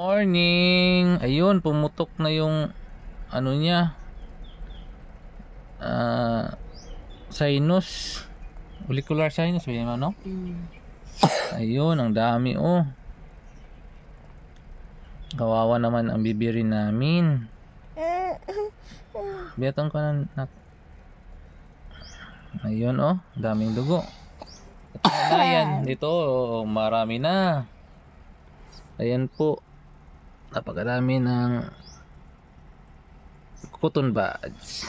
Morning. Ayun, pumutok na yung ano niya. Sinus. Auricular sinus, ano? Ayun, ang dami oh. Kawawa naman ang bibiri namin. Biyaton ko na. Ayun oh, daming dugo. At ayan, dito oh, marami na. Ayan po. Napakadami ng cotton buds.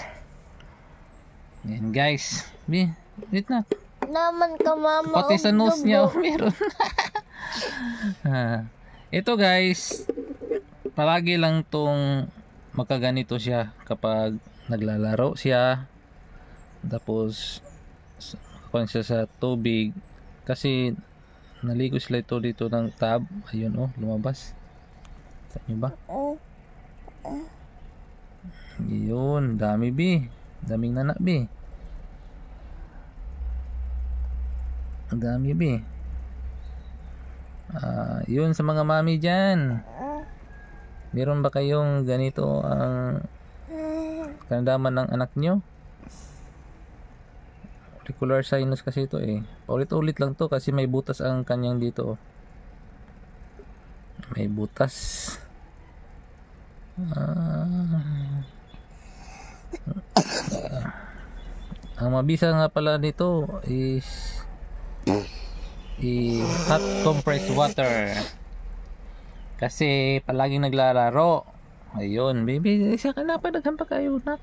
Ayan guys. Wait na. Naman ka mama. Pati sa nose niya oh, meron. Ito guys, palagi lang tong makaganito siya kapag naglalaro siya. Tapos kuha siya sa tubig kasi naligo sila ito dito ng tub. Ayun oh, lumabas. Saan nyo ba? Yun, dami bi. Daming nanak bi. Ang dami bi. Yun sa mga mami dyan. Meron ba kayong ganito ang karamdaman ng anak nyo? Auricular sinus kasi ito eh. Ulit-ulit lang to kasi may butas ang kanyang dito. May butas. Ang mabisa nga pala nito is hot compressed water. Kasi palaging naglalaro. Ayun, baby, isa ka na pa daghan pa kayo na.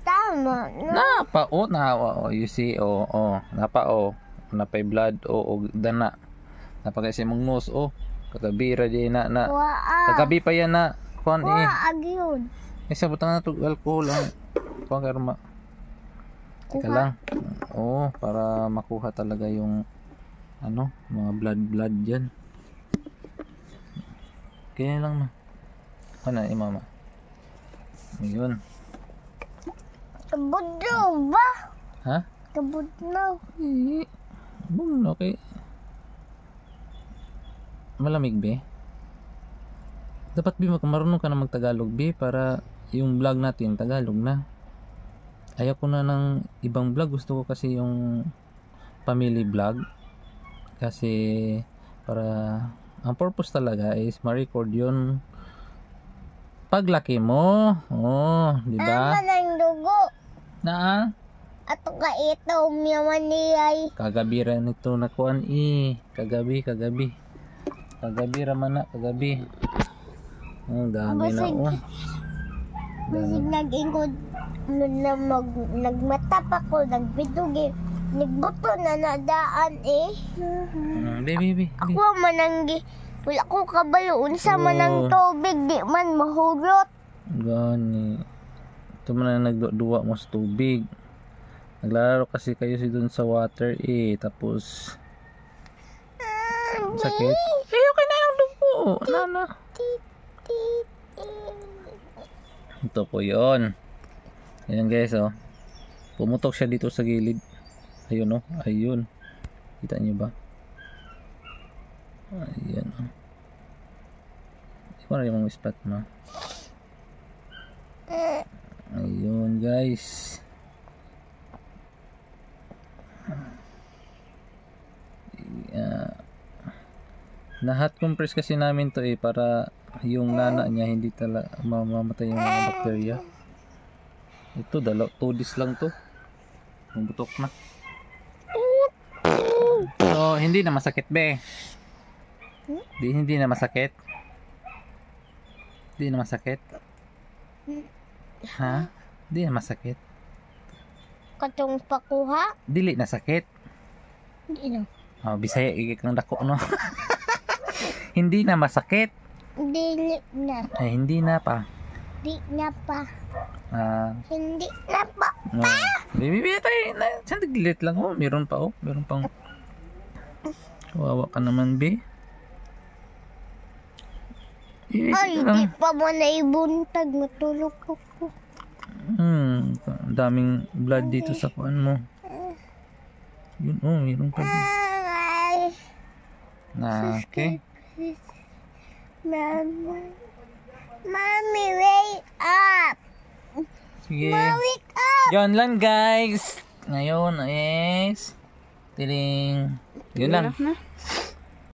Tama. Napa you see napa napay blood dana. Napa kasi mong nose kagabi ra di na kagabi pa yan na kuan agyod. Isa butang na to alcohol ang kuan karma. Teka lang. Para makuha talaga yung mga blood diyan. Kaya lang ma. Ano mama? Ayun. Kabudlo ba? Ha? Kabudlo. Okay. Malamig be. Dapat marunong ka na magtagalog be para yung vlog natin Tagalog na. Ayaw ko na ng ibang vlog, gusto ko kasi yung family vlog kasi para ang purpose talaga is ma-record yun paglaki mo. Di ba? Ama ng dugo. Na? Ato ka ito umiyaman niyay. Kagabi ra nito nakuan kagabi raman na kagabi. Dami na Basig nag-ingod nagmatap ako, nagbitugi, nagbuto na nadaan Baby. Ako mananggi, wala ko kabalo unsa man ang tubig di man mahurot. Gani. Ito man na nagduwa mo sa tubig. Naglalaro kasi kayo dun sa water tapos sakit. Okay na ang dugo. Nana. Ito po yun. Ayan guys pumutok siya dito sa gilid. Ayun ayun. Kita nyo ba? Ayan Ikaw na yung mga spot mo. Ayun guys. Na-hot compress kasi namin to para yung nana niya hindi talaga mamamatay yung mga bakterya. Ito 2 days lang to. Butok na. So hindi na masakit be. Hindi na masakit. Hindi na masakit. Ha? Hindi na masakit. Katong pakuha? Dili na sakit. Hindi na. Bisaya ikang dako no. Hindi na masakit. Dili na. Ay, hindi na pa. Di na pa. Hindi na pa. Baby, tayo. Sandagilit lang meron pa meron pang kawawa ka naman be. Ay, di pa mo na ibuntag. Matulog ako. Daming blood dito sa kuan mo. Yun meron pa. Okay. Mommy, wake up! Sige. Wake up! Yun lang guys. Ngayon is tiling. Yun lang. Enough na.